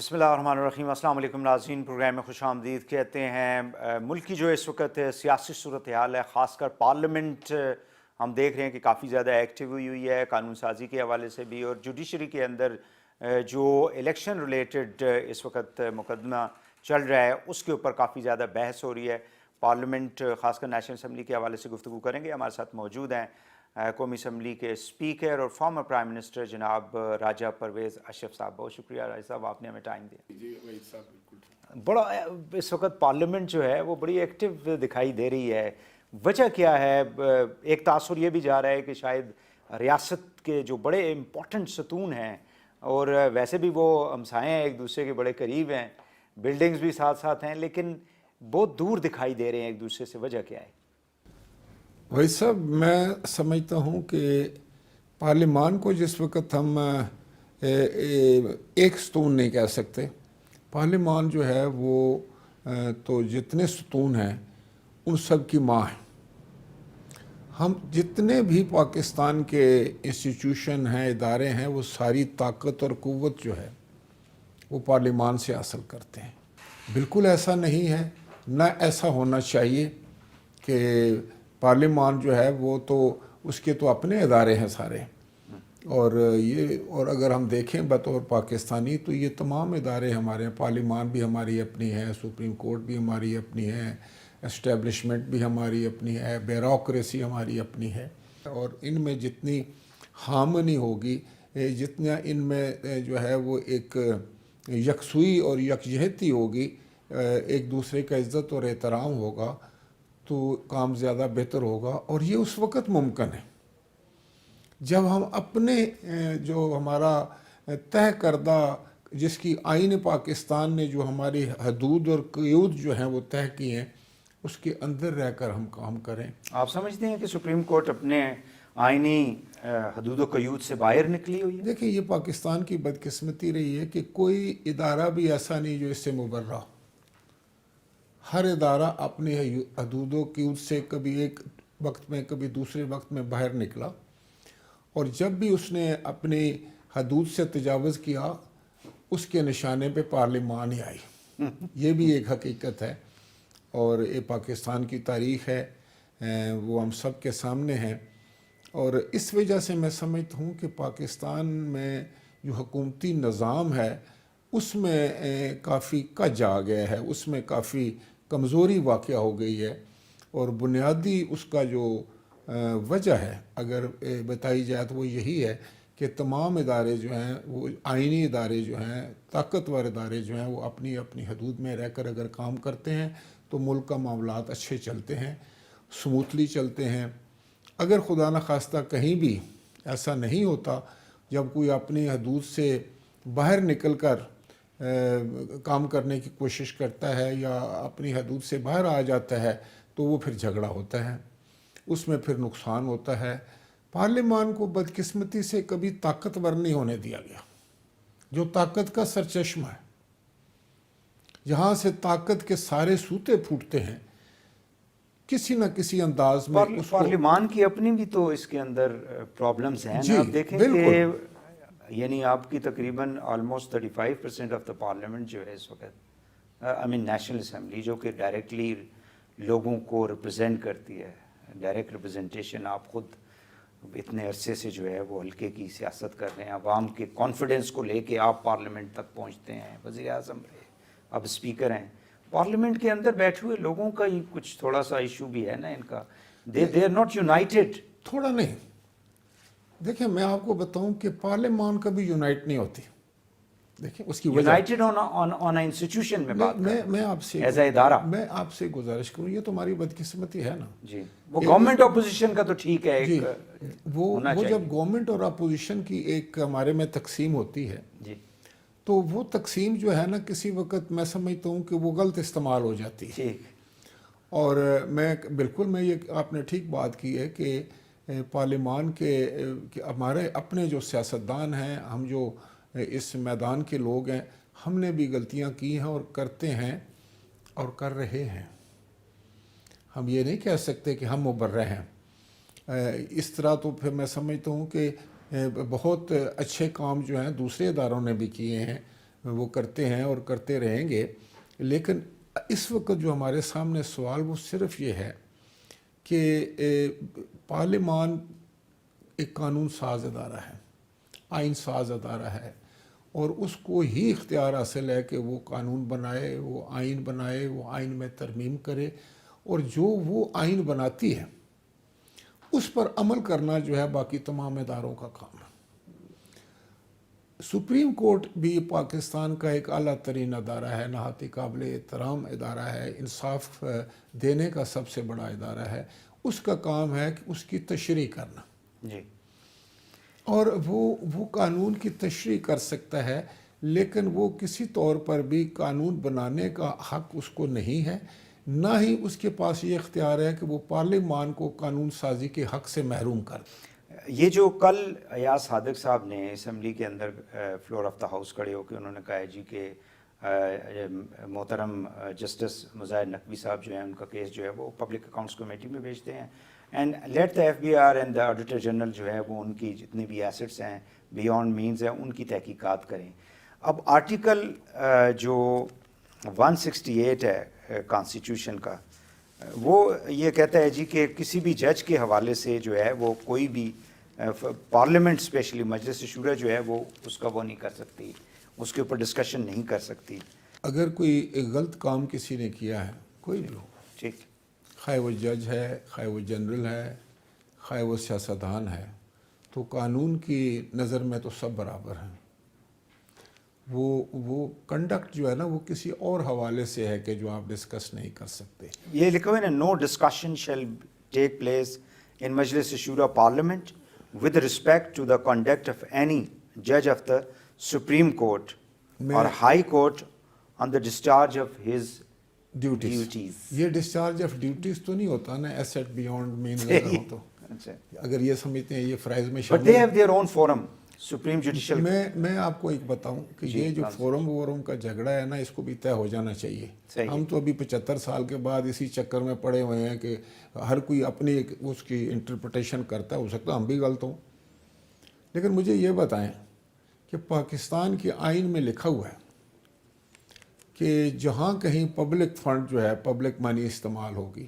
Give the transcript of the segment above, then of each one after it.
بسم اللہ الرحمن الرحیم۔ السلام علیکم ناظرین، پروگرام میں خوش آمدید کہتے ہیں۔ ملک کی جو اس وقت سیاسی صورتحال ہے، خاص کر پارلیمنٹ ہم دیکھ رہے ہیں کہ کافی زیادہ ایکٹیو ہوئی ہے قانون سازی کے حوالے سے بھی، اور جوڈیشری کے اندر جو الیکشن ریلیٹڈ اس وقت مقدمہ چل رہا ہے اس کے اوپر کافی زیادہ بحث ہو رہی ہے۔ پارلیمنٹ خاص کر نیشنل اسمبلی کے حوالے سے گفتگو کریں گے۔ ہمارے ساتھ موجود ہیں قومی اسمبلی کے اسپیکر اور فارمر پرائم منسٹر جناب راجہ پرویز اشرف صاحب۔ بہت شکریہ راجہ صاحب، آپ نے ہمیں ٹائم دیا۔ جی وہی صاحب بالکل بڑا اس وقت پارلیمنٹ جو ہے وہ بڑی ایکٹیو دکھائی دے رہی ہے، وجہ کیا ہے؟ ایک تاثر یہ بھی جا رہا ہے کہ شاید ریاست کے جو بڑے امپورٹنٹ ستون ہیں، اور ویسے بھی وہ ہمسائے ہیں، ایک دوسرے کے بڑے قریب ہیں، بلڈنگز بھی ساتھ ساتھ ہیں، لیکن بہت دور دکھائی دے رہے ہیں ایک دوسرے سے۔ وجہ کیا ہے؟ وہی صاحب میں سمجھتا ہوں کہ پارلیمان کو جس وقت ہم ایک ستون نہیں کہہ سکتے، پارلیمان جو ہے وہ تو جتنے ستون ہیں ان سب کی ماں ہے۔ ہم جتنے بھی پاکستان کے انسٹیٹیوشن ہیں، ادارے ہیں، وہ ساری طاقت اور قوت جو ہے وہ پارلیمان سے حاصل کرتے ہیں۔ بالکل ایسا نہیں ہے، نہ ایسا ہونا چاہیے کہ پارلیمان جو ہے وہ تو اس کے تو اپنے ادارے ہیں سارے، اور اگر ہم دیکھیں بطور پاکستانی تو یہ تمام ادارے ہمارے ہیں۔ پارلیمان بھی ہماری اپنی ہے، سپریم کورٹ بھی ہماری اپنی ہے، اسٹیبلشمنٹ بھی ہماری اپنی ہے، بیوروکریسی ہماری اپنی ہے، اور ان میں جتنی ہارمنی ہوگی، جتنا ان میں جو ہے وہ ایک یکسوئی اور یکجہتی ہوگی، ایک دوسرے کا عزت اور احترام ہوگا، تو کام زیادہ بہتر ہوگا۔ اور یہ اس وقت ممکن ہے جب ہم اپنے جو ہمارا طے کردہ، جس کی آئین پاکستان نے جو ہماری حدود اور قیود جو ہیں وہ طے کی ہیں، اس کے اندر رہ کر ہم کام کریں۔ آپ سمجھتے ہیں کہ سپریم کورٹ اپنے آئینی حدود و قیود سے باہر نکلی ہوئی ہے؟ دیکھیں، یہ پاکستان کی بدقسمتی رہی ہے کہ کوئی ادارہ بھی ایسا نہیں جو اس سے مبرہ ہو۔ ہر ادارہ اپنے حدود و قیود سے کبھی ایک وقت میں کبھی دوسرے وقت میں باہر نکلا، اور جب بھی اس نے اپنی حدود سے تجاوز کیا، اس کے نشانے پہ پارلیمان ہی آئی۔ یہ بھی ایک حقیقت ہے، اور یہ پاکستان کی تاریخ ہے، وہ ہم سب کے سامنے ہے۔ اور اس وجہ سے میں سمجھتا ہوں کہ پاکستان میں جو حکومتی نظام ہے اس میں کافی کج آ گیا ہے، اس میں کافی کمزوری واقع ہو گئی ہے، اور بنیادی اس کا جو وجہ ہے اگر بتائی جائے تو وہ یہی ہے کہ تمام ادارے جو ہیں، وہ آئینی ادارے جو ہیں، طاقتور ادارے جو ہیں، وہ اپنی اپنی حدود میں رہ کر اگر کام کرتے ہیں تو ملک کا معاملات اچھے چلتے ہیں، سموتھلی چلتے ہیں۔ اگر خدا نخواستہ کہیں بھی ایسا نہیں ہوتا، جب کوئی اپنی حدود سے باہر نکل کر کام کرنے کی کوشش کرتا ہے یا اپنی حدود سے باہر آ جاتا ہے، تو وہ پھر جھگڑا ہوتا ہے، اس میں پھر نقصان ہوتا ہے۔ پارلیمان کو بدقسمتی سے کبھی طاقتور نہیں ہونے دیا گیا، جو طاقت کا سرچشمہ ہے، جہاں سے طاقت کے سارے سوتے پھوٹتے ہیں، کسی نہ کسی انداز میں اس کو۔ پارلیمان کی اپنی بھی تو اس کے اندر پرابلمز ہیں جی نا۔ آپ دیکھیں بالکل، کہ یعنی آپ کی تقریباً آلموسٹ 35% آف دا پارلیمنٹ جو ہے اس وقت، نیشنل اسمبلی، جو کہ ڈائریکٹلی لوگوں کو ریپرزینٹ کرتی ہے، ڈائریکٹ ریپرزنٹیشن۔ آپ خود اتنے عرصے سے جو ہے وہ حلقے کی سیاست کر رہے ہیں، عوام کے کانفیڈنس کو لے کے آپ پارلیمنٹ تک پہنچتے ہیں، وزیر اعظم رہے، اب اسپیکر ہیں۔ پارلیمنٹ کے اندر بیٹھے ہوئے لوگوں کا ہی کچھ تھوڑا سا ایشو بھی ہے نا ان کا، دے آر ناٹ یونائٹڈ۔ تھوڑا نہیں، دیکھیں میں آپ کو بتاؤں کہ پارلیمان کبھی یونائٹ نہیں ہوتی۔ دیکھیں اس کی وجہ، یونائٹڈ آن انسٹیٹیوشن میں بات کر میں آپ سے ایز اے ادارہ، میں آپ سے گزارش کروں، یہ تو ہماری بدقسمتی ہے نا۔ جی وہ گورنمنٹ اپوزیشن کا تو ٹھیک ہے، جی، ایک وہ ہونا جب چاہیے۔ گورنمنٹ اور اپوزیشن کی ایک ہمارے میں تقسیم ہوتی ہے، جی تو وہ تقسیم جو ہے نا کسی وقت میں سمجھتا ہوں کہ وہ غلط استعمال ہو جاتی ہے۔ ٹھیک، اور میں یہ آپ نے ٹھیک بات کی ہے کہ پارلیمان کے ہمارے اپنے جو سیاستدان ہیں، ہم جو اس میدان کے لوگ ہیں، ہم نے بھی غلطیاں کی ہیں اور کرتے ہیں اور کر رہے ہیں۔ ہم یہ نہیں کہہ سکتے کہ ہم مبرہ ہیں۔ اس طرح تو پھر میں سمجھتا ہوں کہ بہت اچھے کام جو ہیں دوسرے اداروں نے بھی کیے ہیں، وہ کرتے ہیں اور کرتے رہیں گے. لیکن اس وقت جو ہمارے سامنے سوال وہ صرف یہ ہے کہ پارلیمان ایک قانون ساز ادارہ ہے, آئین ساز ادارہ ہے, اور اس کو ہی اختیار حاصل ہے کہ وہ قانون بنائے, وہ آئین بنائے, وہ آئین میں ترمیم کرے, اور جو وہ آئین بناتی ہے اس پر عمل کرنا جو ہے باقی تمام اداروں کا کام ہے. سپریم کورٹ بھی پاکستان کا ایک اعلیٰ ترین ادارہ ہے, نہایت قابل احترام ادارہ ہے, انصاف دینے کا سب سے بڑا ادارہ ہے. اس کا کام ہے کہ اس کی تشریح کرنا, جی, اور وہ قانون کی تشریح کر سکتا ہے, لیکن وہ کسی طور پر بھی قانون بنانے کا حق اس کو نہیں ہے, نہ ہی اس کے پاس یہ اختیار ہے کہ وہ پارلیمان کو قانون سازی کے حق سے محروم کر دے. یہ جو کل ایاز صادق صاحب نے اسمبلی کے اندر فلور آف دا ہاؤس کھڑے ہو کے انہوں نے کہا ہے جی کہ محترم جسٹس مظاہر نقوی صاحب جو ہیں ان کا کیس جو ہے وہ پبلک اکاؤنٹس کمیٹی میں بھیجتے ہیں, and let the F B R and the auditor general جو ہے وہ ان کی جتنی بھی ایسٹس ہیں بیونڈ مینز ہیں ان کی تحقیقات کریں. اب آرٹیکل جو 168 ہے کانسٹیٹیوشن کا, وہ یہ کہتا ہے جی کہ کسی بھی جج کے حوالے سے جو ہے وہ کوئی بھی پارلیمنٹ اسپیشلی مجلس شورا جو ہے وہ اس کا وہ نہیں کر سکتی, اس کے اوپر ڈسکشن نہیں کر سکتی. اگر کوئی غلط کام کسی نے کیا ہے, کوئی بھی ہو, ٹھیک, خواہ وہ جج ہے, خواہ وہ جنرل ہے, خواہ وہ سیاستدان ہے, تو قانون کی نظر میں تو سب برابر ہیں. وہ کنڈکٹ جو ہے نا وہ کسی اور حوالے سے ہے کہ جو آپ ڈسکس نہیں کر سکتے. یہ لکھا ہوا ہے نا, no discussion shall take place in Majlis Shura parliament with respect to the conduct of any جج آف دا سپریم کورٹ اور high court on the discharge of his duties. یہ ڈسچارج آف ڈیوٹیز تو نہیں ہوتا نا, ایسٹ بیونڈ مینز اگر ہو تو, اگر یہ سمجھتے ہیں یہ فرائض میں but they have their own forum supreme judicial. میں آپ کو ایک بتاؤں کہ یہ جو فورم کا جھگڑا ہے نا, اس کو بھی طے ہو جانا چاہیے. ہم تو ابھی 75 سال کے بعد اسی چکر میں پڑے ہوئے ہیں کہ ہر کوئی اپنی اس کی انٹرپریٹیشن کرتا ہے. ہو سکتا ہم بھی غلط ہوں, لیکن مجھے یہ بتائیں کہ پاکستان کے آئین میں لکھا ہوا ہے کہ جہاں کہیں پبلک فنڈ جو ہے, پبلک منی استعمال ہوگی,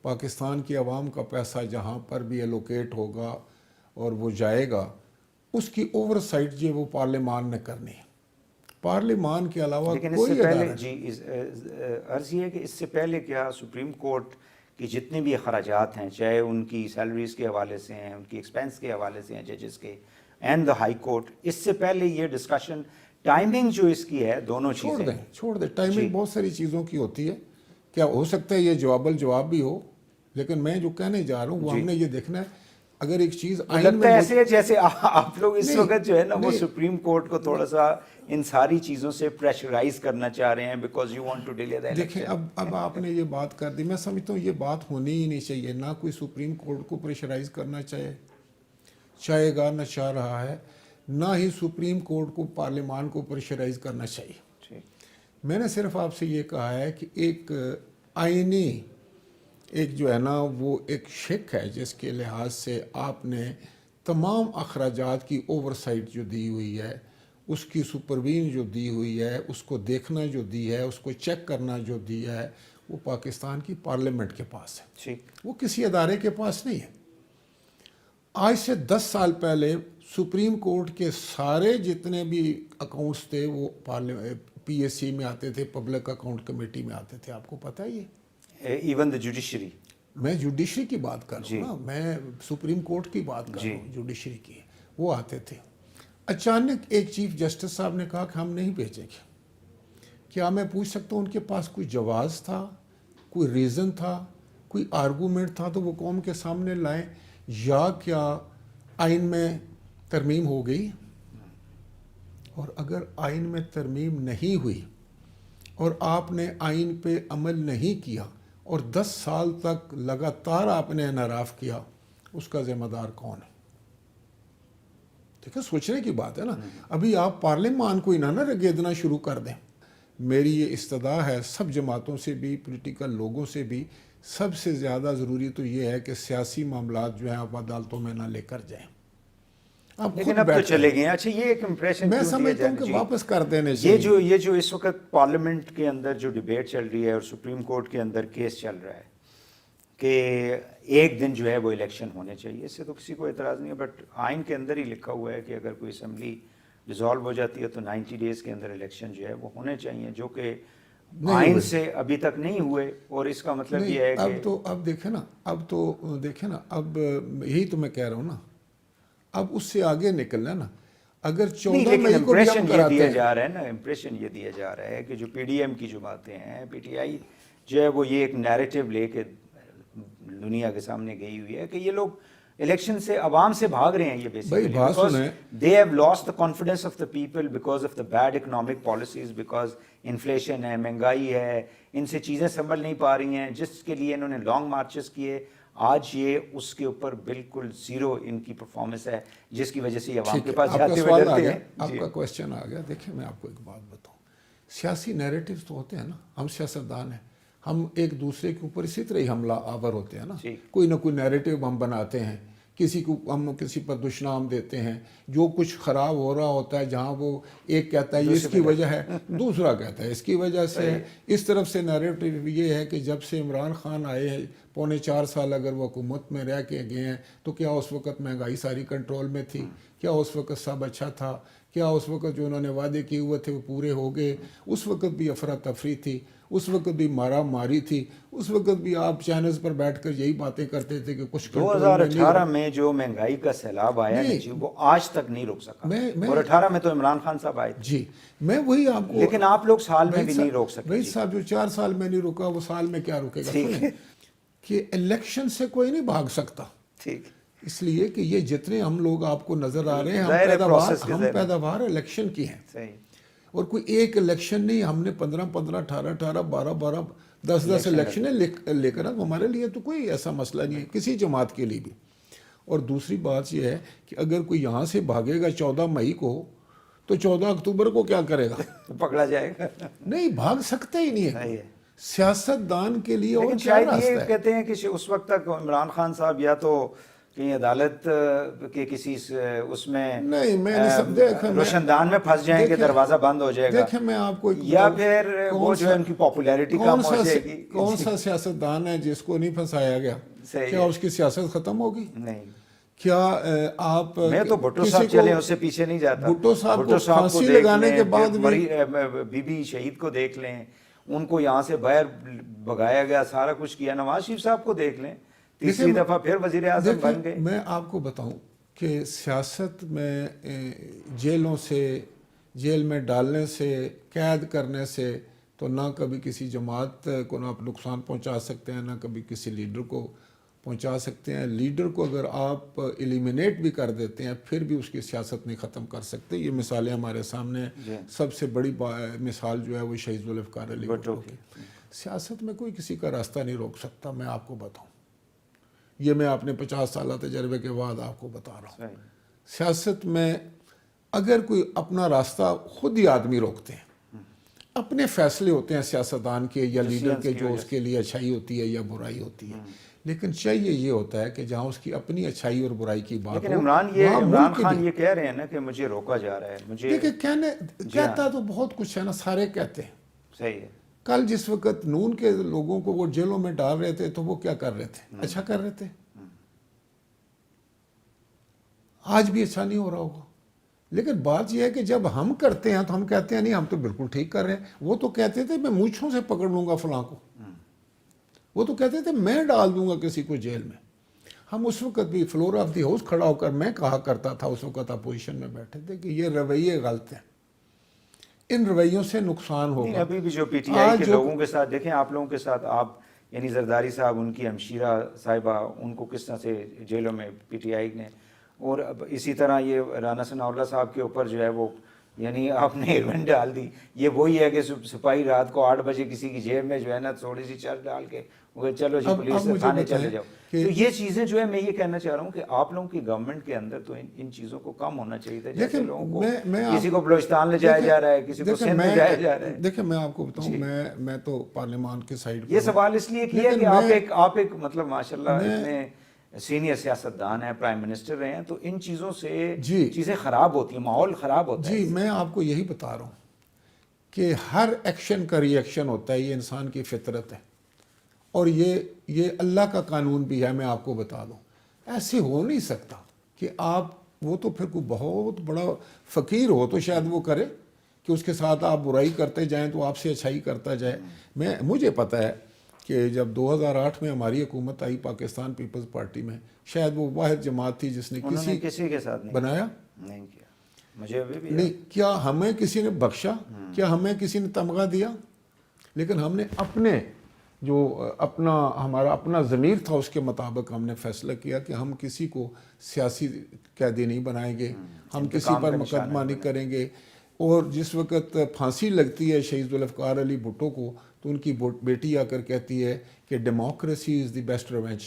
پاکستان کی عوام کا پیسہ جہاں پر بھی ایلوکیٹ ہوگا اور وہ جائے گا, اس کی اوور سائٹ جو وہ پارلیمان نے کرنی ہے. پارلیمان کے علاوہ لیکن اس کوئی سے پہلے ادارہ جی عرض یہ ہے کہ اس سے پہلے کیا سپریم کورٹ کی جتنے بھی اخراجات ہیں, چاہے ان کی سیلریز کے حوالے سے ہیں, ان کی ایکسپینس کے حوالے سے ہیں ججز کے, اینڈ دا ہائی کورٹ, اس سے پہلے یہ ڈسکشن ٹائمنگ جو اس کی ہے دونوں چیزیں چھوڑ دیں ٹائمنگ بہت ساری چیزوں کی ہوتی ہے. کیا ہو سکتا ہے یہ جواب بھی ہو, لیکن میں جو کہنے جا رہا ہوں وہ ہم نے یہ دیکھنا ہے. اگر ایک چیز آئین میں ایسے ہے جیسے آپ لوگ اس وقت جو ہے نا وہ سپریم کورٹ کو تھوڑا سا ان ساری چیزوں سے پریشرائز کرنا چاہ رہے ہیں because you want to delay the election. دیکھیں اب آپ نے یہ بات کر دی, میں سمجھتا ہوں یہ بات ہونی ہی نہیں چاہیے. نہ کوئی سپریم کورٹ کو پریشرائز کرنا چاہے گا, نہ چاہ رہا ہے, نہ ہی سپریم کورٹ کو پارلیمان کو پریشرائز کرنا چاہیے. میں نے صرف آپ سے یہ کہا ہے کہ ایک آئینی ایک جو ہے نا وہ ایک شک ہے جس کے لحاظ سے آپ نے تمام اخراجات کی اوور سائٹ جو دی ہوئی ہے, اس کی سپروین جو دی ہوئی ہے, اس کو دیکھنا جو دی ہے, اس کو چیک کرنا جو دیا ہے, وہ پاکستان کی پارلیمنٹ کے پاس ہے, وہ کسی ادارے کے پاس نہیں ہے. آج سے 10 سال پہلے سپریم کورٹ کے سارے جتنے بھی اکاؤنٹس تھے وہ پی ایس سی میں آتے تھے, پبلک اکاؤنٹ کمیٹی میں آتے تھے. آپ کو پتہ ہے یہ ایون دا جوڈیشری, میں جوڈیشری کی بات کر رہا ہوں نا, میں سپریم کورٹ کی بات کر رہا ہوں, جوڈیشری کی, وہ آتے تھے. اچانک ایک چیف جسٹس صاحب نے کہا کہ ہم نہیں بھیجیں گے. کیا میں پوچھ سکتا ہوں ان کے پاس کوئی جواز تھا, کوئی ریزن تھا, کوئی آرگومنٹ تھا تو وہ قوم کے سامنے لائیں, یا کیا آئین میں ترمیم ہو گئی؟ اور اگر آئین میں ترمیم نہیں ہوئی اور آپ نے آئین پہ عمل نہیں کیا اور 10 سال تک لگاتار آپ نے انحراف کیا, اس کا ذمہ دار کون ہے؟ ٹھیک ہے, سوچنے کی بات ہے نا. ابھی آپ پارلیمان کو نہ رگیدنا شروع کر دیں. میری یہ استدعا ہے سب جماعتوں سے بھی, پولیٹیکل لوگوں سے بھی, سب سے زیادہ ضروری تو یہ ہے کہ سیاسی معاملات جو ہیں آپ عدالتوں میں نہ لے کر جائیں. آپ لیکن خود اب تو بیٹھ چلے گئے. اچھا یہ ایک امپریشن میں سمجھتا ہوں کہ واپس کر دینے یہ چاہیے. جو اس وقت پارلیمنٹ کے اندر جو ڈبیٹ چل رہی ہے اور سپریم کورٹ کے اندر کیس چل رہا ہے کہ ایک دن جو ہے وہ الیکشن ہونے چاہیے, اس سے تو کسی کو اعتراض نہیں ہے, بٹ آئین کے اندر ہی لکھا ہوا ہے کہ اگر کوئی اسمبلی ڈیزالو ہو جاتی ہے تو 90 ڈیز کے اندر الیکشن جو ہے وہ ہونے چاہیے, جو کہ آئین سے ابھی تک نہیں ہوئے. اور اس کا مطلب یہ ہے کہ اب دیکھیں نا, اب یہی تو میں کہہ رہا ہوں نا, اب اس سے آگے نکلنا نا. اگر 14 لیکن مئی کو بھی ہم امپریشن یہ کراتے دیا ہیں, جا رہا ہے نا, امپریشن یہ دیا جا رہا ہے کہ جو پی ڈی ایم کی جو باتیں ہیں, پی ٹی آئی جو ہے وہ یہ ایک نیریٹو لے کے دنیا کے سامنے گئی ہوئی ہے کہ یہ لوگ الیکشن سے عوام سے بھاگ رہے ہیں. یہ basically because they have lost the confidence of the people because of the bad economic policies, because inflation ہے, مہنگائی ہے, ان سے چیزیں سنبھل نہیں پا رہی ہیں, جس کے لیے انہوں نے لانگ مارچز کیے. آج یہ اس کے اوپر بالکل زیرو ان کی پرفارمنس ہے, جس کی وجہ سے یہ عوام کے پاس جاتے ہوئے ڈرتے ہیں. آپ کا کوشچن آ گیا. دیکھیں میں آپ کو ایک بات بتاؤں, سیاسی نیریٹیوز تو ہوتے ہیں نا, ہم سیاستدان ہیں, ہم ایک دوسرے کے اوپر اسی طرح ہی حملہ آور ہوتے ہیں نا, کوئی نہ کوئی نیریٹیو ہم بناتے ہیں, کسی کو ہم کسی پر دشنام دیتے ہیں, جو کچھ خراب ہو رہا ہوتا ہے جہاں وہ ایک کہتا ہے یہ اس کی وجہ ہے, دوسرا کہتا ہے اس کی وجہ سے ہے. اس طرف سے نیریٹیو یہ ہے کہ جب سے عمران خان آئے ہیں 4.25 سال اگر وہ حکومت میں رہ کے گئے ہیں تو کیا اس وقت مہنگائی ساری کنٹرول میں تھی, کیا اس وقت سب اچھا تھا, کیا اس وقت جو انہوں نے وعدے کیے ہوئے تھے وہ پورے ہو گئے, اس وقت بھی افراتفری تھی, اس وقت بھی مارا ماری تھی, اس وقت بھی آپ چینلز پر بیٹھ کر یہی باتیں کرتے تھے کہ کچھ 2018 میں جو مہنگائی کا سیلاب آیا وہ آج تک نہیں رک سکا, اور 18 میں تو عمران خان صاحب آئے تھے. جی میں وہی آپ کو, لیکن آپ لوگ سال میں بھی نہیں روک سکتے. وہی صاحب جو 4 سال میں نہیں رکا وہ سال میں کیا رکے گا. کہ الیکشن سے کوئی نہیں بھاگ سکتا, ٹھیک, اس لیے کہ یہ جتنے ہم لوگ آپ کو نظر آ رہے ہیں ہم پیداوار الیکشن کی ہیں, اور کوئی ایک الیکشن نہیں, ہم نے 15 18 12 10 الیکشنیں لے کر, ہمارے لیے تو کوئی ایسا مسئلہ نہیں ہے کسی جماعت کے لیے بھی. اور دوسری بات یہ ہے کہ اگر کوئی یہاں سے بھاگے گا 14 مئی کو تو 14 اکتوبر کو کیا کرے گا, پکڑا جائے گا. نہیں بھاگ سکتے ہی نہیں ہے سیاست دان کے لیے. اور شاید یہ کہتے ہیں کہ اس وقت تک عمران خان صاحب یا تو کہیں عدالت کے کسی اس میں روشن دان میں پھنس جائیں کہ دروازہ بند ہو جائے گا, دیکھیں میں آپ کو, یا پھر وہ جو ہے ان کی پاپولیرٹی کم ہو جائے گی. کون سا سیاست دان ہے جس کو نہیں پھنسایا گیا, کیا اس کی سیاست ختم ہوگی؟ نہیں. کیا آپ, میں تو بھٹو صاحب چلے اس سے پیچھے نہیں جاتا. بھٹو صاحب کو پھانسی لگانے کے بعد بی بی شہید کو دیکھ لیں, ان کو یہاں سے باہر بھگایا گیا, سارا کچھ کیا. نواز شریف صاحب کو دیکھ لیں, تیسری دفعہ پھر وزیر اعظم بن گئے. میں آپ کو بتاؤں کہ سیاست میں جیلوں سے, جیل میں ڈالنے سے, قید کرنے سے تو نہ کبھی کسی جماعت کو نہ آپ نقصان پہنچا سکتے ہیں, نہ کبھی کسی لیڈر کو پہنچا سکتے ہیں. لیڈر کو اگر آپ ایلیمینیٹ بھی کر دیتے ہیں پھر بھی اس کی سیاست نہیں ختم کر سکتے. یہ مثالیں ہمارے سامنے ہیں. سب سے بڑی مثال جو ہے وہ شہید ذوالفقار علی بھٹو کی. سیاست میں کوئی کسی کا راستہ نہیں روک سکتا, میں آپ کو بتاؤں. یہ میں اپنے 50 سالہ تجربے کے بعد آپ کو بتا رہا ہوں. سیاست میں اگر کوئی اپنا راستہ خود ہی آدمی روکتے ہیں, اپنے فیصلے ہوتے ہیں سیاستدان کے یا لیڈر کے جو اس کے لیے اچھائی ہوتی ہے یا برائی ہوتی ہے, لیکن چاہیے یہ ہوتا ہے کہ جہاں اس کی اپنی اچھائی اور برائی کی بات لیکن عمران خان یہ کہہ رہے ہیں نا کہ مجھے روکا جا رہا ہے. مجھے کہتا تو بہت کچھ ہے نا, سارے کہتے ہیں. صحیح ہے. کل جس وقت نون کے لوگوں کو وہ جیلوں میں ڈال رہے تھے تو وہ کیا کر رہے تھے, اچھا کر رہے تھے. آج بھی اچھا نہیں ہو رہا ہوگا, لیکن بات یہ ہے کہ جب ہم کرتے ہیں تو ہم کہتے ہیں نہیں ہم تو بالکل ٹھیک کر رہے ہیں. وہ تو کہتے تھے میں مونچھوں سے پکڑ لوں گا فلاں کو, وہ تو کہتے تھے میں ڈال دوں گا کسی کو جیل میں. ہم اس وقت بھی فلور آف دی ہاؤس کھڑا ہو کر میں کہا کرتا تھا, اس وقت اپوزیشن میں بیٹھے تھے, کہ یہ رویے غلط ہیں, ان رویوں سے نقصان ہوگا. ابھی بھی جو پی ٹی آئی کے لوگوں کے ساتھ دیکھیں, آپ لوگوں کے ساتھ, آپ یعنی زرداری صاحب, ان کی ہمشیرہ صاحبہ, ان کو کس طرح سے جیلوں میں پی ٹی آئی نے, اور اسی طرح یہ رانا ثناءاللہ صاحب کے اوپر جو ہے وہ یعنی آپ نے ایونٹ ڈال دی. یہ وہی ہے کہ سپاہی رات کو 8 بجے کسی کی جیب میں جو ہے نا تھوڑی سی چرچ ڈال کے چلو جی پولیس سے تھانے چلے جاؤ. تو یہ چیزیں جو ہے میں یہ کہنا چاہ رہا ہوں کہ آپ لوگوں کی گورنمنٹ کے اندر تو ان چیزوں کو کم ہونا چاہیے تھا. جیسے لوگوں کو کسی کو بلوچستان لے جایا جا رہا ہے, کسی کو سندھ لے جایا جا رہا ہے. دیکھیں میں آپ کو بتاؤں, میں تو پارلیمان کے سائیڈ یہ سوال اس لیے کیا کہ آپ ایک مطلب ماشاءاللہ اتنے سینئر سیاستدان ہیں, پرائم منسٹر رہے ہیں, تو ان چیزوں سے جی چیزیں خراب ہوتی ہیں, ماحول خراب ہوتا ہے. جی میں آپ کو یہی بتا رہا ہوں کہ ہر ایکشن کا ری ایکشن ہوتا ہے, یہ انسان کی فطرت ہے, اور یہ اللہ کا قانون بھی ہے. میں آپ کو بتا دوں, ایسے ہو نہیں سکتا کہ آپ, وہ تو پھر کوئی بہت بڑا فقیر ہو تو شاید وہ کرے کہ اس کے ساتھ آپ برائی کرتے جائیں تو آپ سے اچھائی کرتا جائے. مجھے پتہ ہے کہ جب 2008 میں ہماری حکومت آئی پاکستان پیپلز پارٹی میں, شاید وہ واحد جماعت تھی جس نے انہوں نے کسی کے ساتھ بنایا نہیں کیا. مجھے ابھی بھی نہیں. کیا ہمیں کسی نے بخشا؟ کیا ہمیں کسی نے تمغہ دیا؟ لیکن ہم نے اپنے جو ہمارا اپنا ضمیر تھا اس کے مطابق ہم نے فیصلہ کیا کہ ہم کسی کو سیاسی قیدی نہیں بنائیں گے, ہم کسی پر مقدمہ نہیں کریں گے. اور جس وقت پھانسی لگتی ہے شہید ذوالفقار علی بھٹو کو, تو ان کی بیٹی آ کر کہتی ہے کہ democracy is the best revenge.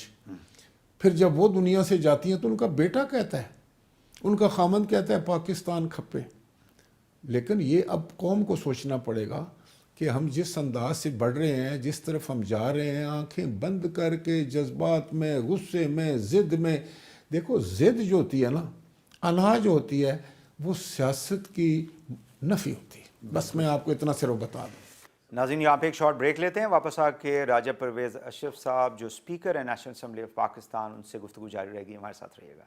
پھر جب وہ دنیا سے جاتی ہیں تو ان کا بیٹا کہتا ہے, ان کا خامند کہتا ہے پاکستان کھپے. لیکن یہ اب قوم کو سوچنا پڑے گا کہ ہم جس انداز سے بڑھ رہے ہیں, جس طرف ہم جا رہے ہیں, آنکھیں بند کر کے جذبات میں, غصے میں, ضد میں. دیکھو ضد جو ہوتی ہے نا, انا جو ہوتی ہے, وہ سیاست کی نفی ہوتی ہے. بس میں آپ کو اتنا صرف بتا دوں. ناظرین یہاں پہ ایک شارٹ بریک لیتے ہیں, واپس آ کے راجہ پرویز اشرف صاحب جو اسپیکر ہیں نیشنل اسمبلی آف پاکستان, ان سے گفتگو جاری رہے گی. ہمارے ساتھ رہیے گا.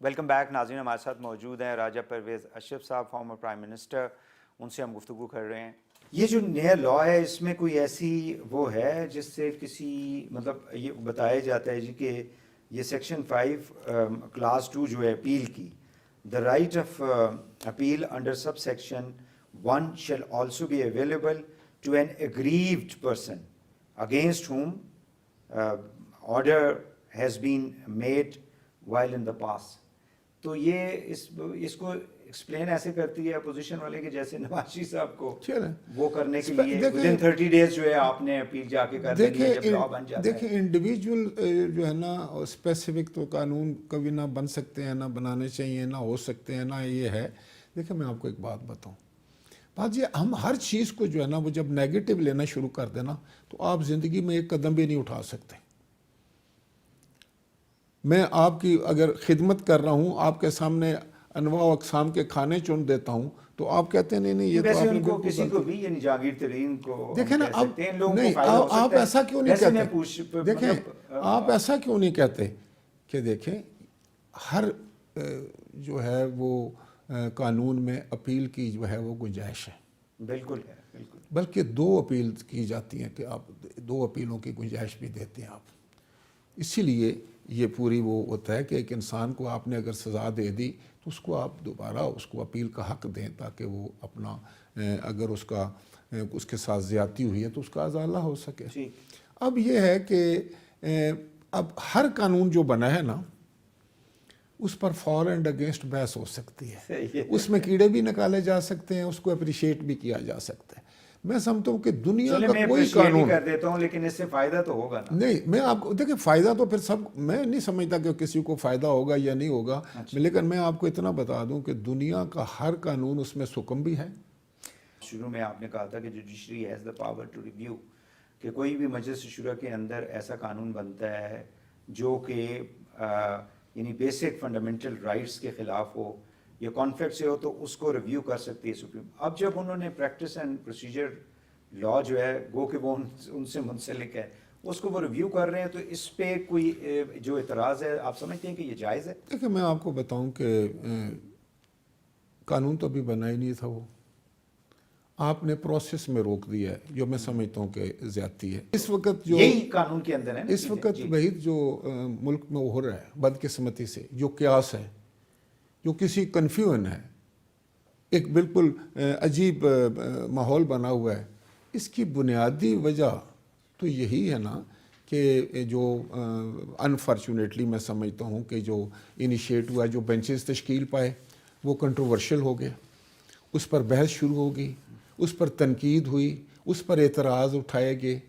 ویلکم بیک ناظرین, ہمارے ساتھ موجود ہیں راجہ پرویز اشرف صاحب, فارمر پرائم منسٹر. ان سے ہم گفتگو کر رہے ہیں. یہ جو نیا لا ہے, اس میں کوئی ایسی وہ ہے جس سے کسی مطلب یہ بتایا جاتا ہے جی کہ یہ سیکشن 5 کلاس 2 جو ہے اپیل کی, the right of appeal under sub section 1 shall also be available to an aggrieved person against whom order has been made while in the past. تو یہ اس کو ایکسپلین ایسے کرتی ہے اپوزیشن والے کہ جیسے نواز شریف صاحب کو وہ کرنے کے لیے ودن 30 days جو ہے آپ نے اپیل جا کے کر دینی ہے جب لا بن جاتا ہے. دیکھیں انڈیویجول جو ہے نا, اسپیسیفک تو قانون کبھی نہ بن سکتے ہیں, نہ بنانے چاہیے, نہ ہو سکتے ہیں, نہ یہ ہے. دیکھیں میں آپ کو ایک بات بتاؤں, بات یہ, ہم ہر چیز کو جو ہے نا وہ جب نیگیٹو لینا شروع کر دینا تو آپ زندگی میں ایک قدم بھی نہیں اٹھا سکتے. میں آپ کی اگر خدمت کر رہا ہوں, آپ کے سامنے انواع و اقسام کے کھانے چن دیتا ہوں, تو آپ کہتے ہیں نہیں یہ تو آپ نے بالکل کسی کو بھی یعنی جہانگیر ترین کو دیکھیں نا. اب نہیں, آپ ایسا کیوں نہیں کہتے؟ دیکھیں آپ ایسا کیوں نہیں کہتے کہ دیکھیں ہر جو ہے وہ قانون میں اپیل کی جو ہے وہ گنجائش ہے. بالکل ہے, بالکل. بلکہ 2 اپیل کی جاتی ہیں کہ آپ 2 اپیلوں کی گنجائش بھی دیتے ہیں آپ. اسی لیے یہ پوری وہ ہوتا ہے کہ ایک انسان کو آپ نے اگر سزا دے دی تو اس کو آپ دوبارہ اس کو اپیل کا حق دیں, تاکہ وہ اپنا اگر اس کے ساتھ زیادتی ہوئی ہے تو اس کا ازالہ ہو سکے. اب یہ ہے کہ اب ہر قانون جو بنا ہے نا, اس پر فار اینڈ اگینسٹ بحث ہو سکتی ہے, اس میں کیڑے بھی نکالے جا سکتے ہیں, اس کو اپریشیٹ بھی کیا جا سکتا ہے. میں سمجھتا ہوں کہ دنیا کا کوئی قانون کر دیتا ہوں, لیکن اس سے فائدہ تو ہوگا نا. نہیں, میں آپ کو دیکھیں فائدہ تو پھر میں نہیں سمجھتا کہ کسی کو فائدہ ہوگا یا نہیں ہوگا. لیکن میں آپ کو اتنا بتا دوں کہ دنیا کا ہر قانون اس میں سکم بھی ہے. شروع میں آپ نے کہا تھا کہ judiciary has the power to review, کہ کوئی بھی مجلس شورا کے اندر ایسا قانون بنتا ہے جو کہ یعنی بیسک فنڈامنٹل رائٹس کے خلاف ہو یا کانفلکٹ سے ہو, تو اس کو ریویو کر سکتی ہے سپریم. اب جب انہوں نے پریکٹس اینڈ پروسیجر لا جو ہے گو کہ وہ ان سے منسلک ہے, اس کو وہ ریویو کر رہے ہیں, تو اس پہ کوئی جو اعتراض ہے آپ سمجھتے ہیں کہ یہ جائز ہے؟ دیکھیں میں آپ کو بتاؤں کہ قانون تو ابھی بنا ہی نہیں تھا, وہ آپ نے پروسیس میں روک دیا ہے, جو میں سمجھتا ہوں کہ زیادتی ہے. اس وقت جو یہی قانون کے اندر ہے نا, اس وقت وحید جو ملک میں ہو رہا ہے بدقسمتی سے, جو قیاس ہے, جو کسی کنفیوژن ہے, ایک بالکل عجیب ماحول بنا ہوا ہے, اس کی بنیادی وجہ تو یہی ہے نا کہ جو انفارچونیٹلی میں سمجھتا ہوں کہ جو انیشیٹ ہوا, جو بینچز تشکیل پائے, وہ کنٹروورشل ہو گئے, اس پر بحث شروع ہو گئی, اس پر تنقید ہوئی, اس پر اعتراض اٹھائے گئے,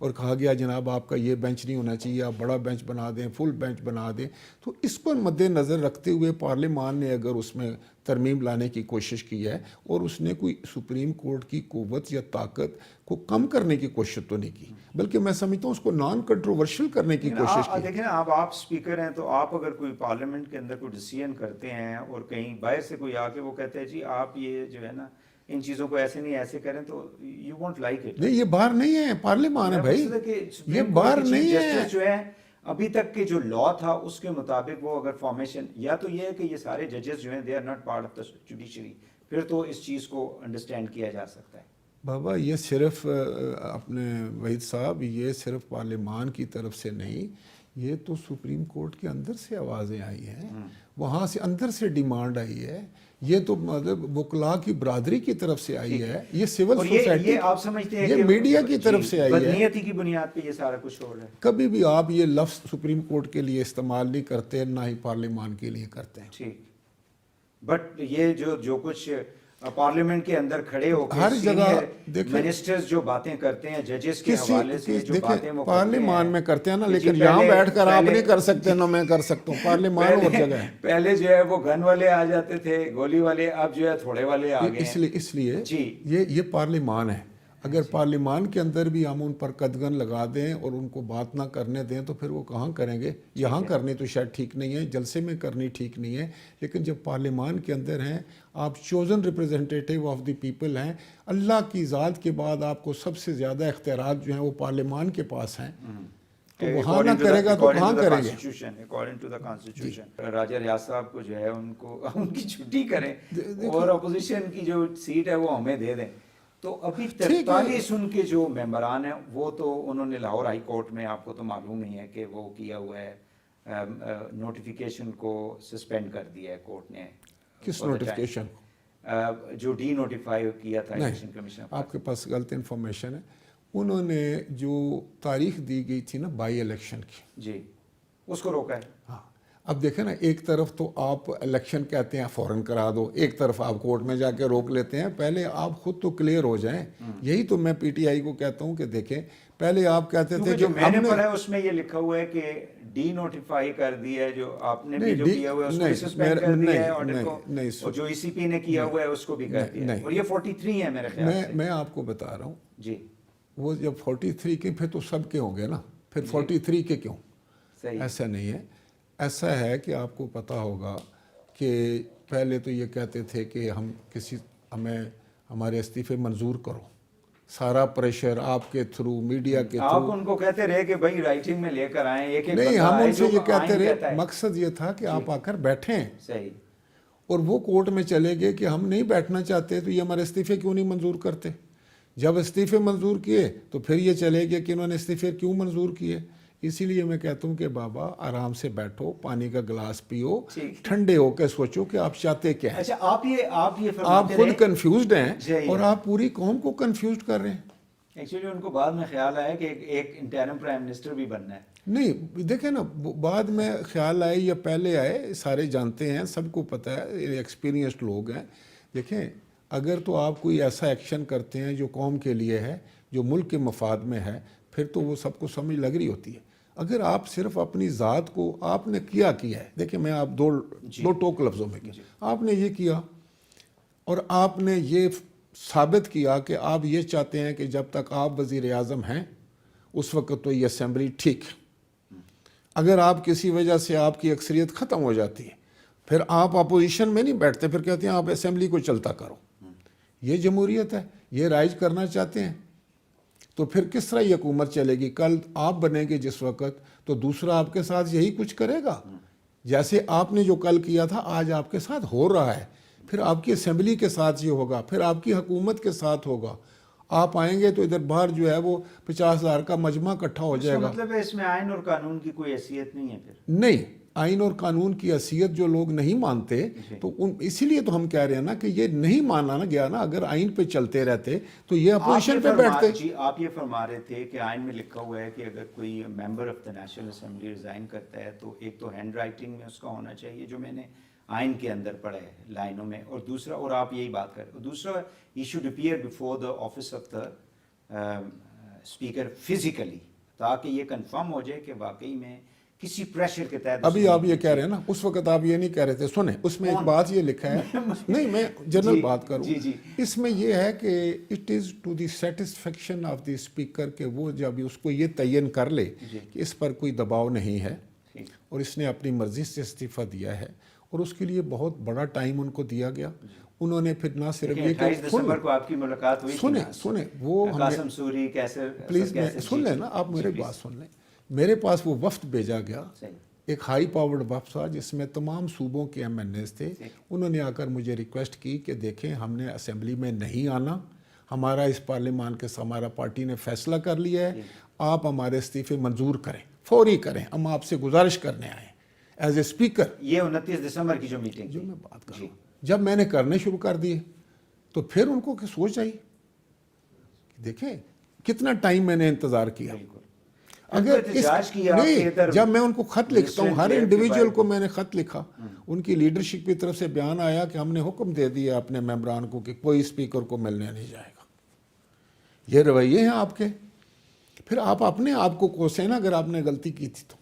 اور کہا گیا جناب آپ کا یہ بینچ نہیں ہونا چاہیے, آپ بڑا بینچ بنا دیں, فل بینچ بنا دیں. تو اس کو مد نظر رکھتے ہوئے پارلیمان نے اگر اس میں ترمیم لانے کی کوشش کی ہے اور اس نے کوئی سپریم کورٹ کی قوت یا طاقت کو کم کرنے کی کوشش تو نہیں کی, بلکہ میں سمجھتا ہوں اس کو نان کنٹروورشل کرنے کی کوشش کی. دیکھیں آپ اسپیکر ہیں, تو آپ اگر کوئی پارلیمنٹ کے اندر کوئی ڈیسیژن کرتے ہیں اور کہیں باہر سے کوئی آ کے وہ کہتے ہیں جی آپ یہ جو ہے نا ان چیزوں کو ایسے نہیں ایسے کریں, تو یو وونٹ لائک اٹ. نہیں, یہ باہر نہیں ہے, پارلیمان ہے بھائی, یہ باہر نہیں ہے. جو ہے ابھی تک کے جو لا تھا اس کے مطابق وہ اگر فارمیشن, یا تو یہ ہے کہ یہ سارے ججز جو ہیں they are not part of the judiciary, پھر تو اس چیز کو انڈرسٹینڈ کیا جا سکتا ہے. بابا یہ صرف اپنے وحید صاحب, یہ صرف پارلیمان کی طرف سے نہیں, یہ تو سپریم کورٹ کے اندر سے آوازیں آئی ہیں, وہاں سے اندر سے ڈیمانڈ آئی ہے, یہ تو مطلب وکلاء کی برادری کی طرف سے آئی ہے, یہ سول سوسائٹی, آپ سمجھتے ہیں یہ میڈیا کی طرف سے آئی ہے. بدنیتی کی بنیاد پہ یہ سارا کچھ ہو رہا ہے. کبھی بھی آپ یہ لفظ سپریم کورٹ کے لیے استعمال نہیں کرتے, نہ ہی پارلیمان کے لیے کرتے ہیں. ٹھیک, بٹ یہ جو کچھ پارلیمنٹ کے اندر کھڑے ہو کے ہر جگہ منسٹرز جو باتیں کرتے ہیں ججز کے حوالے سے جو باتیں وہ پارلیمان میں کرتے ہیں نا, لیکن یہاں بیٹھ کر آپ نہیں کر سکتے, نہ میں کر سکتا ہوں. پارلیمان اور جگہ ہے. پہلے جو ہے وہ گن والے آ جاتے تھے, گولی والے, اب جو ہے تھوڑے والے آ گئے. اس لیے یہ پارلیمان ہے. اگر پارلیمان کے اندر بھی ہم ان پر قدغن لگا دیں اور ان کو بات نہ کرنے دیں تو پھر وہ کہاں کریں گے. یہاں کرنی تو شاید ٹھیک نہیں ہے, جلسے میں کرنی ٹھیک نہیں ہے, لیکن جب پارلیمان کے اندر ہیں, آپ chosen representative of the people ہیں, اللہ کی ذات کے بعد آپ کو سب سے زیادہ اختیارات جو ہیں وہ پارلیمان کے پاس ہیں, تو وہاں نہ کرے گا تو کہاں کریں گے. اکارڈنگ ٹو دا کانسٹیٹیوشن راجہ ریاض صاحب کو جو ہے ان کی چھٹی کریں اور اپوزیشن کی جو سیٹ ہے وہ ہمیں دے دیں. تو ابھی 43 ان کے جو ممبران ہیں وہ تو انہوں نے لاہور ہائی کورٹ میں, آپ کو تو معلوم ہی ہے کہ وہ کیا ہوا ہے, نوٹیفیکیشن کو سسپینڈ کر دیا ہے کورٹ نے. کس نوٹیفیکیشن؟ جو ڈی نوٹیفائی کیا تھا الیکشن کمیشن. آپ کے پاس غلط انفارمیشن ہے. انہوں نے جو تاریخ دی گئی تھی نا بائی الیکشن کی, جی اس کو روکا ہے. ہاں, اب دیکھیں نا, ایک طرف تو آپ الیکشن کہتے ہیں فوراً کرا دو, ایک طرف آپ کورٹ میں جا کے روک لیتے ہیں. پہلے آپ خود تو کلیئر ہو جائیں. یہی تو میں پی ٹی آئی کو کہتا ہوں کہ دیکھیں, پہلے آپ کہتے تھے جو میں نے پڑھا ہے اس میں یہ لکھا ہوا ہے کہ ڈی نوٹیفائی کر دیا ہے, جو آپ نے بھی جو کیا ہوا ہے اس کو سسپینڈ کر دیا ہے آرڈر کو, اور جو ای سی پی نے کیا ہوا ہے اس کو بھی کر دیا ہے, اور یہ 43 ہے میرے خیال سے. میں آپ کو بتا رہا ہوں جی, وہ جب 43 کے پھر تو سب کے ہوں گے نا, پھر 43 کے کیوں؟ ایسا نہیں ہے. ایسا ہے کہ آپ کو پتہ ہوگا کہ پہلے تو یہ کہتے تھے کہ ہمیں ہمارے استعفے منظور کرو, سارا پریشر آپ کے تھرو, میڈیا کے تھرو. آپ ان کو کہتے رہے کہ بھائی رائٹنگ میں لے کر آئیں, ایک نہیں, ہم ان سے یہ کہتے رہے, مقصد یہ تھا کہ آپ آ کر بیٹھیں. صحیح. اور وہ کورٹ میں چلے گئے کہ ہم نہیں بیٹھنا چاہتے, تو یہ ہمارے استعفے کیوں نہیں منظور کرتے. جب استعفے منظور کیے تو پھر یہ چلے گئے کہ انہوں نے استعفے کیوں منظور کیے. اسی لیے میں کہتا ہوں کہ بابا آرام سے بیٹھو, پانی کا گلاس پیو, ٹھنڈے ہو کے سوچو کہ آپ چاہتے کیا ہیں. اچھا, آپ خود کنفیوزڈ ہیں اور آپ پوری قوم کو کنفیوزڈ کر رہے ہیں. ایکچولی ان کو بعد میں خیال آیا کہ ایک انٹرم پرائم منسٹر بھی بننا ہے. نہیں, دیکھیں نا, بعد میں خیال آئے یا پہلے آئے, سارے جانتے ہیں, سب کو پتہ ہے, ایکسپیرینسڈ لوگ ہیں. دیکھیں, اگر تو آپ کوئی ایسا ایکشن کرتے ہیں جو قوم کے لیے ہے, جو ملک کے مفاد میں ہے, پھر تو وہ سب کو سمجھ لگ رہی ہوتی ہے. اگر آپ صرف اپنی ذات کو آپ نے کیا ہے, دیکھیں میں آپ دو ٹوک لفظوں میں کیا, آپ نے یہ کیا اور آپ نے یہ ثابت کیا کہ آپ یہ چاہتے ہیں کہ جب تک آپ وزیر اعظم ہیں اس وقت تو یہ اسمبلی ٹھیک. اگر آپ کسی وجہ سے آپ کی اکثریت ختم ہو جاتی ہے, پھر آپ اپوزیشن میں نہیں بیٹھتے, پھر کہتے ہیں آپ اسمبلی کو چلتا کرو. یہ جمہوریت ہے, یہ رائج کرنا چاہتے ہیں. تو پھر کس طرح یہ حکومت چلے گی؟ کل آپ بنیں گے جس وقت, تو دوسرا آپ کے ساتھ یہی کچھ کرے گا. جیسے آپ نے جو کل کیا تھا آج آپ کے ساتھ ہو رہا ہے, پھر آپ کی اسمبلی کے ساتھ یہ ہوگا, پھر آپ کی حکومت کے ساتھ ہوگا. آپ آئیں گے تو ادھر باہر جو ہے وہ 50,000 کا مجمع اکٹھا ہو جائے گا. مطلب ہے اس میں آئین اور قانون کی کوئی حیثیت نہیں ہے. پھر نہیں, آئین اور قانون کی حیثیت جو لوگ نہیں مانتے, تو اسی لیے تو ہم کہہ رہے ہیں نا کہ یہ نہیں مانا گیا نا. اگر آئین پہ چلتے رہتے تو یہ اپوزیشن پہ بیٹھتے. جی, آپ یہ فرما رہے تھے کہ آئین میں لکھا ہوا ہے کہ اگر کوئی member of the national assembly resign کرتا ہے تو ایک تو ہینڈ رائٹنگ میں اس کا ہونا چاہیے, جو میں نے آئین کے اندر پڑھا ہے لائنوں میں, اور دوسرا, اور آپ یہی بات کر رہے, دوسرا he should appear before the office of the speaker physically, تاکہ یہ کنفرم ہو جائے کہ واقعی میں کسی پریشر کے تحت. ابھی آپ یہ کہہ رہے ہیں نا, اس وقت آپ یہ نہیں کہہ رہے تھے. سنیں, اس میں ایک بات یہ لکھا ہے, نہیں میں جنرل بات کروں, اس میں یہ ہے کہ it is to the satisfaction of the speaker, کہ وہ جب اس کو یہ تعین کر لے کہ اس پر کوئی دباؤ نہیں ہے اور اس نے اپنی مرضی سے استعفیٰ دیا ہے, اور اس کے لیے بہت بڑا ٹائم ان کو دیا گیا. انہوں نے پھر نہ صرف یہ کہ 28 دسمبر کو آپ کی ملاقات ہوئی تھی, سنیں وہ قاسم سوری کیسے, پلیز میں سن لیں نا, آپ میرے بات سن لیں. میرے پاس وہ وفد بھیجا گیا, ایک ہائی پاورڈ وفد تھا جس میں تمام صوبوں کے ایم این ایز تھے. انہوں نے آ کر مجھے ریکویسٹ کی کہ دیکھیں ہم نے اسمبلی میں نہیں آنا, ہمارا اس پارلیمان کے ہمارا پارٹی نے فیصلہ کر لیا ہے, آپ ہمارے استعفے منظور کریں, فوری کریں, ہم آپ سے گزارش کرنے آئے ایز اے اسپیکر. یہ 29 دسمبر کی جو میٹنگ جو میں بات کر رہا ہوں, جب میں نے کرنے شروع کر دیے تو پھر ان کو سوچ آئی, دیکھیں کتنا ٹائم میں نے انتظار کیا. اگر نہیں, جب میں ان کو خط لکھتا ہوں, ہر انڈیویجول کو میں نے خط لکھا, ان کی لیڈرشپ کی طرف سے بیان آیا کہ ہم نے حکم دے دیا اپنے ممبران کو کہ کوئی اسپیکر کو ملنے نہیں جائے گا. یہ رویے ہیں آپ کے, پھر آپ اپنے آپ کو کوسیں نا اگر آپ نے غلطی کی تھی تو.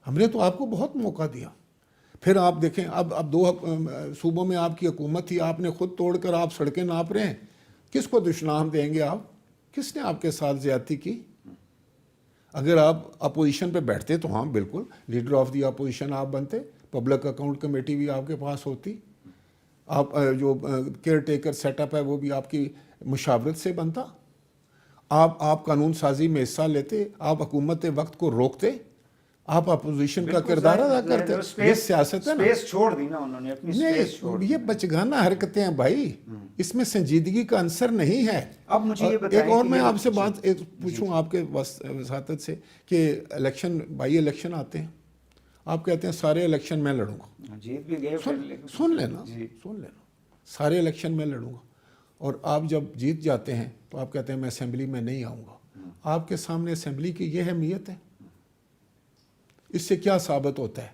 ہم نے تو آپ کو بہت موقع دیا. پھر آپ دیکھیں اب 2 صوبوں میں آپ کی حکومت تھی, آپ نے خود توڑ کر آپ سڑکیں ناپ رہے ہیں, کس کو دشنام دیں گے آپ؟ کس نے آپ کے ساتھ زیادتی کی؟ اگر آپ اپوزیشن پہ بیٹھتے تو ہاں بالکل لیڈر آف دی اپوزیشن آپ بنتے, پبلک اکاؤنٹ کمیٹی بھی آپ کے پاس ہوتی, آپ جو کیئر ٹیکر سیٹ اپ ہے وہ بھی آپ کی مشاورت سے بنتا, آپ قانون سازی میں حصہ لیتے, آپ حکومت وقت کو روکتے, آپ اپوزیشن کا کردار ادا کرتے. یہ سیاست ہے نا, سپیس چھوڑ دی نا انہوں نے, اپنی سپیس چھوڑ دی. یہ بچگانہ حرکتیں ہیں بھائی, اس میں سنجیدگی کا عنصر نہیں ہے. اب مجھے یہ بتائیں, ایک اور میں آپ سے بات پوچھوں آپ کے وساطت سے, کہ الیکشن بائی الیکشن آتے ہیں, آپ کہتے ہیں سارے الیکشن میں لڑوں گا. جیت بھی گئے, سن لینا, سارے الیکشن میں لڑوں گا, اور آپ جب جیت جاتے ہیں تو آپ کہتے ہیں میں اسمبلی میں نہیں آؤں گا. آپ کے سامنے اسمبلی کی یہ اہمیت ہے. اس سے کیا ثابت ہوتا ہے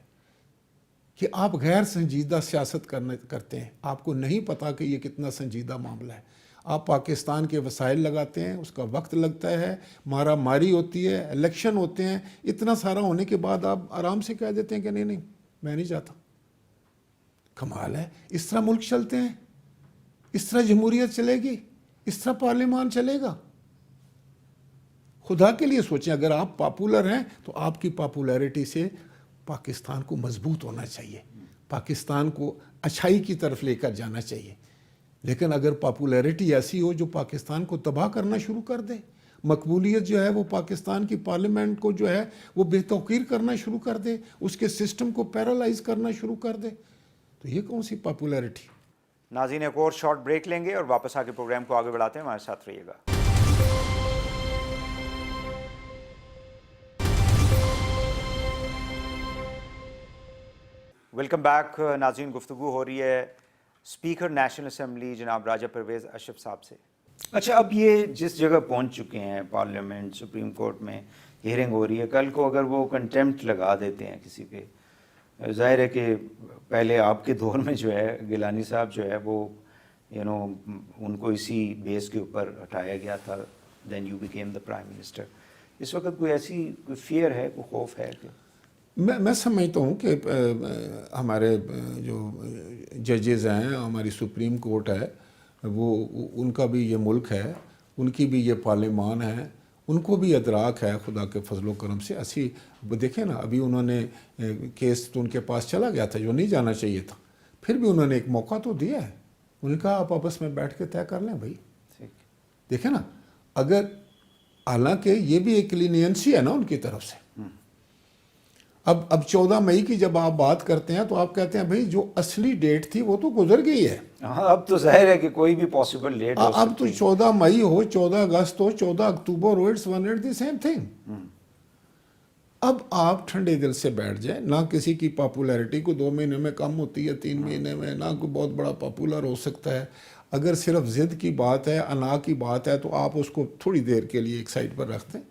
کہ آپ غیر سنجیدہ سیاست کرتے ہیں. آپ کو نہیں پتا کہ یہ کتنا سنجیدہ معاملہ ہے. آپ پاکستان کے وسائل لگاتے ہیں, اس کا وقت لگتا ہے, مارا ماری ہوتی ہے, الیکشن ہوتے ہیں, اتنا سارا ہونے کے بعد آپ آرام سے کہہ دیتے ہیں کہ نہیں میں نہیں جاتا. کمال ہے. اس طرح ملک چلتے ہیں, اس طرح جمہوریت چلے گی, اس طرح پارلیمان چلے گا. خدا کے لیے سوچیں, اگر آپ پاپولر ہیں تو آپ کی پاپولیرٹی سے پاکستان کو مضبوط ہونا چاہیے, پاکستان کو اچھائی کی طرف لے کر جانا چاہیے. لیکن اگر پاپولیرٹی ایسی ہو جو پاکستان کو تباہ کرنا شروع کر دے, مقبولیت جو ہے وہ پاکستان کی پارلیمنٹ کو جو ہے وہ بے توقیر کرنا شروع کر دے, اس کے سسٹم کو پیرالائز کرنا شروع کر دے, تو یہ کون سی پاپولیرٹی. ناظرین ایک اور شارٹ بریک لیں گے اور واپس آ کے پروگرام کو آگے بڑھاتے ہیں, ہمارے ساتھ رہیے گا. Welcome back. ناظرین گفتگو ہو رہی ہے اسپیکر نیشنل اسمبلی جناب راجہ پرویز اشرف صاحب سے. اچھا, اب یہ جس جگہ پہنچ چکے ہیں پارلیمنٹ, سپریم کورٹ میں ہیئرنگ ہو رہی ہے, کل کو اگر وہ کنٹیمپٹ لگا دیتے ہیں کسی پہ, ظاہر ہے کہ پہلے آپ کے دور میں جو ہے گیلانی صاحب جو ہے وہ ان کو اسی بیس کے اوپر ہٹایا گیا تھا, then you became the prime minister. اس وقت کوئی ایسی کوئی فیئر ہے, کوئی خوف ہے کہ میں سمجھتا ہوں کہ ہمارے جو ججز ہیں, ہماری سپریم کورٹ ہے, وہ ان کا بھی یہ ملک ہے, ان کی بھی یہ پارلیمان ہے, ان کو بھی ادراک ہے خدا کے فضل و کرم سے. ایسی دیکھیں نا, ابھی انہوں نے کیس تو ان کے پاس چلا گیا تھا جو نہیں جانا چاہیے تھا, پھر بھی انہوں نے ایک موقع تو دیا ہے. ان کا آپ آپس میں بیٹھ کے طے کر لیں بھائی. دیکھیں نا, اگر حالانکہ یہ بھی ایک لینینسی ہے نا ان کی طرف سے. اب 14 مئی کی جب آپ بات کرتے ہیں تو آپ کہتے ہیں بھائی جو اصلی ڈیٹ تھی وہ تو گزر گئی ہے. ہاں, اب تو ظاہر ہے کہ کوئی بھی پاسبل ڈیٹ ہو سکتی ہے. اب تو 14 مئی ہو, 14 اگست ہو, 14 اکتوبر ہو, it's one and the same thing. اب آپ ٹھنڈے دل سے بیٹھ جائیں, نہ کسی کی پاپولیرٹی کو 2 مہینے میں کم ہوتی ہے, 3 مہینے میں, نہ کوئی بہت بڑا پاپولر ہو سکتا ہے. اگر صرف ضد کی بات ہے, انا کی بات ہے, تو آپ اس کو تھوڑی دیر کے لیے ایک سائڈ پر رکھ دیں,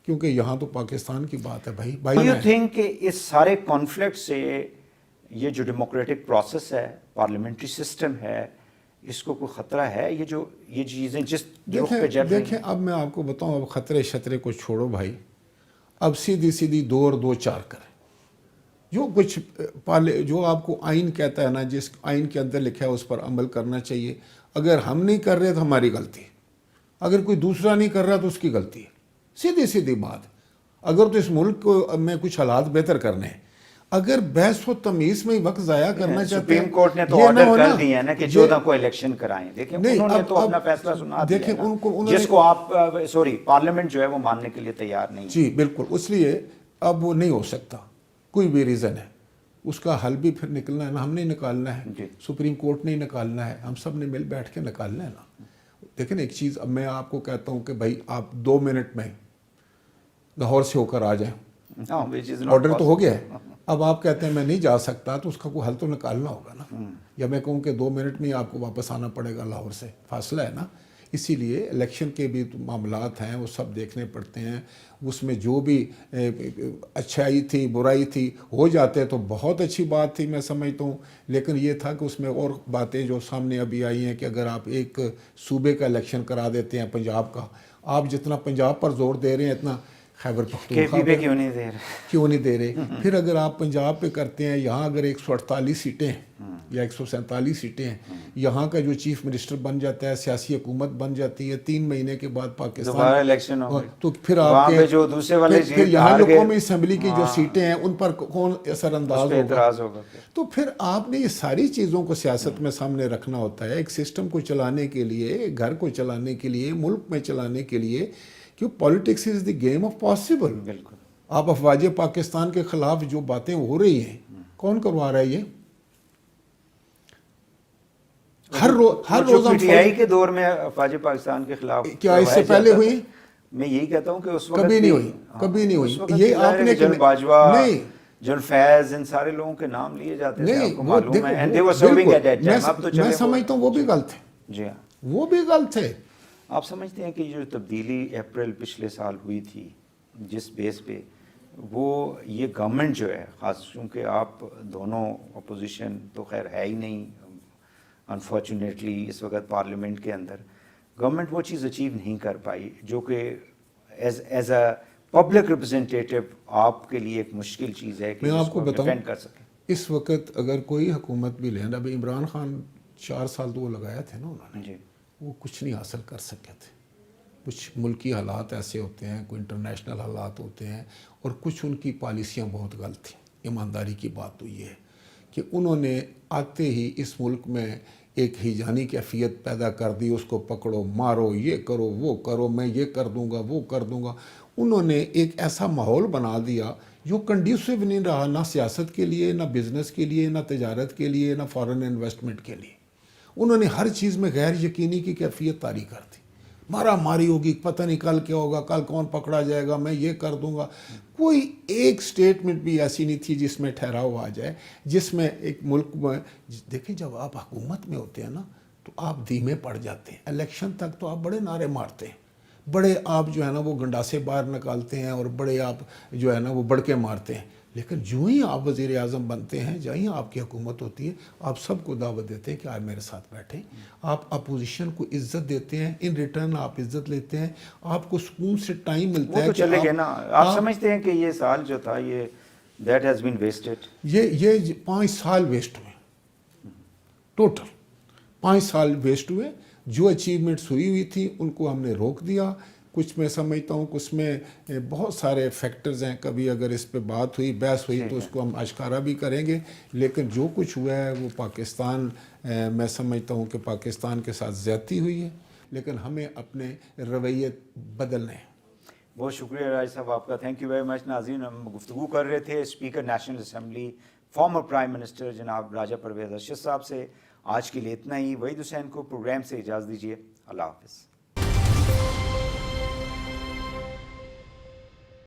کیونکہ یہاں تو پاکستان کی بات ہے بھائی. Do you think کہ اس سارے کانفلکٹ سے یہ جو ڈیموکریٹک پروسیس ہے, پارلیمنٹری سسٹم ہے, اس کو کوئی خطرہ ہے؟ یہ جو یہ چیزیں جس رخ پہ جب دیکھیں اب میں آپ کو بتاؤں، اب خطرے شطرے کو چھوڑو بھائی، اب سیدھی سیدھی 2 اور 2 4 کریں، جو کچھ جو آپ کو آئین کہتا ہے نا، جس آئین کے اندر لکھا ہے اس پر عمل کرنا چاہیے. اگر ہم نہیں کر رہے تو ہماری غلطی ہے، اگر کوئی دوسرا نہیں کر رہا تو اس کی غلطی ہے. سیدھی سیدھی بات. اگر تو اس ملک کو میں کچھ حالات بہتر کرنے ہیں، اگر بحث و تمیز میں وقت ضائع کرنا چاہتے ہیں، سپریم کورٹ نے تو یہ نہ آرڈر ہونا کر دیا ہے نا کہ 14 کو الیکشن کرائیں. دیکھیں نہیں، انہوں نے اب تو اپنا فیصلہ سنا دیا دیکھیں ہے نا، انہوں جس نے کو آپ سوری پارلیمنٹ جو ہے وہ ماننے کے لیے تیار نہیں ہے. جی بالکل، اس لیے اب وہ نہیں ہو سکتا، کوئی بھی ریزن ہے. اس کا حل بھی پھر نکلنا ہے نا، ہم نہیں نکالنا ہے، جی. سپریم کورٹ نہیں نکالنا ہے، ہم سب نے مل بیٹھ کے نکالنا ہے نا. لیکن ایک چیز اب میں آپ کو کہتا ہوں کہ بھائی آپ 2 منٹ میں لاہور سے ہو کر آ جائیں، آرڈر تو ہو گیا ہے. اب آپ کہتے ہیں میں نہیں جا سکتا، تو اس کا کوئی حل تو نکالنا ہوگا نا. یا میں کہوں کہ 2 منٹ میں ہی آپ کو واپس آنا پڑے گا لاہور سے، فاصلہ ہے نا. اسی لیے الیکشن کے بھی معاملات ہیں، وہ سب دیکھنے پڑتے ہیں. اس میں جو بھی اچھائی تھی برائی تھی ہو جاتے تو بہت اچھی بات تھی، میں سمجھتا ہوں. لیکن یہ تھا کہ اس میں اور باتیں جو سامنے ابھی آئی ہیں کہ اگر آپ ایک صوبے کا الیکشن کرا دیتے ہیں پنجاب کا، آپ جتنا پنجاب پر زور دے رہے ہیں اتنا خیبر پختونخوا پہ کیوں نہیں دے رہے؟ کیوں نہیں دے رہے؟ پھر اگر آپ پنجاب پہ کرتے ہیں، یہاں اگر 148 سیٹیں ہیں یا 147 سیٹیں ہیں، یہاں کا جو چیف منسٹر بن جاتا ہے، سیاسی حکومت بن جاتی ہے، 3 مہینے کے بعد پاکستان دوبارہ الیکشن ہو گئی تو پھر آپ کے جو دوسرے والے پھر یہاں جو قومی اسمبلی کی جو سیٹیں ہیں ان پر کون اثر انداز ہوگا؟ تو پھر آپ نے یہ ساری چیزوں کو سیاست میں سامنے رکھنا ہوتا ہے، ایک سسٹم کو چلانے کے لیے، ایک گھر کو چلانے کے لیے، ملک میں چلانے کے لیے، کہ politics is the game of possible. بالکل. آپ افواج پاکستان کے خلاف جو باتیں ہو رہی ہیں، کون کروا رہا ہے یہ؟ ہر روز پی ٹی آئی کے دور میں افواج پاکستان کے خلاف کیا اس سے پہلے ہوئی؟ میں یہی کہتا ہوں کہ اس وقت کبھی نہیں ہوئی، کبھی نہیں ہوئی. یہ آپ نے جن باجوہ، نہیں جن فیض، ان سارے لوگوں کے نام لیے جاتے تھے، آپ کو نہیں، معلوم ہے. And they were serving at that time. اب تو میں سمجھتا ہوں وہ بھی غلط ہے. جی ہاں، وہ بھی غلط ہے. آپ سمجھتے ہیں کہ جو تبدیلی اپریل پچھلے سال ہوئی تھی جس بیس پہ، وہ یہ گورنمنٹ جو ہے، خاص چونکہ آپ دونوں اپوزیشن تو خیر ہے ہی نہیں انفارچونیٹلی اس وقت پارلیمنٹ کے اندر، گورنمنٹ وہ چیز اچیو نہیں کر پائی جو کہ ایز اے پبلک ریپرزنٹیٹیو آپ کے لیے ایک مشکل چیز ہے کہ میں آپ کو بتاؤں کر سکیں. اس وقت اگر کوئی حکومت بھی لیں، ابھی عمران خان 4 سال تو وہ لگایا تھے نا انہوں نے، جی، وہ کچھ نہیں حاصل کر سکے تھے. کچھ ملکی حالات ایسے ہوتے ہیں، کوئی انٹرنیشنل حالات ہوتے ہیں، اور کچھ ان کی پالیسیاں بہت غلط تھیں. ایمانداری کی بات تو یہ ہے کہ انہوں نے آتے ہی اس ملک میں ایک ہیجانی کیفیت پیدا کر دی، اس کو پکڑو مارو، یہ کرو وہ کرو، میں یہ کر دوں گا وہ کر دوں گا. انہوں نے ایک ایسا ماحول بنا دیا جو کنڈیوسو نہیں رہا، نہ سیاست کے لیے، نہ بزنس کے لیے، نہ تجارت کے لیے، نہ فارن انویسٹمنٹ کے لیے. انہوں نے ہر چیز میں غیر یقینی کی کیفیت طاری کر دی. مارا ماری ہوگی، پتہ نہیں کل کیا ہوگا، کل کون پکڑا جائے گا، میں یہ کر دوں گا. کوئی ایک سٹیٹمنٹ بھی ایسی نہیں تھی جس میں ٹھہراؤ آ جائے، جس میں ایک ملک میں دیکھیں جب آپ حکومت میں ہوتے ہیں نا تو آپ دھیمے پڑ جاتے ہیں. الیکشن تک تو آپ بڑے نعرے مارتے ہیں، بڑے آپ جو ہے نا وہ گنڈاسے باہر نکالتے ہیں، اور بڑے آپ جو ہے نا وہ بڑکے مارتے ہیں. لیکن جو ہی آپ وزیر اعظم بنتے ہیں، جہاں ہی آپ کی حکومت ہوتی ہے، آپ سب کو دعوت دیتے ہیں کہ آپ میرے ساتھ بیٹھیں. آپ اپوزیشن کو عزت دیتے ہیں، ان ریٹرن آپ عزت لیتے ہیں، آپ کو سکون سے ٹائم ملتا ہے. وہ تو چلے گئے نا. آپ سمجھتے ہیں کہ یہ سال جو تھا یہ دیٹ ہیز بین ویسٹڈ؟ یہ 5 سال ویسٹ ہوئے، ٹوٹل 5 سال ویسٹ ہوئے. جو اچیومنٹس ہوئی تھی ان کو ہم نے روک دیا. کچھ میں سمجھتا ہوں کہ اس میں بہت سارے فیکٹرز ہیں، کبھی اگر اس پہ بات ہوئی، بحث ہوئی تو اس کو ہم اشکارا بھی کریں گے. لیکن جو کچھ ہوا ہے وہ پاکستان، میں سمجھتا ہوں کہ پاکستان کے ساتھ زیادتی ہوئی ہے، لیکن ہمیں اپنے رویے بدلنے ہیں. بہت شکریہ راج صاحب آپ کا، تھینک یو ویری مچ. ناظرین، ہم گفتگو کر رہے تھے speaker national assembly former prime minister جناب راجہ پرویز ارشد صاحب سے. آج کے لیے اتنا ہی. وحید حسین کو پروگرام سے اجازت دیجیے. اللہ حافظ.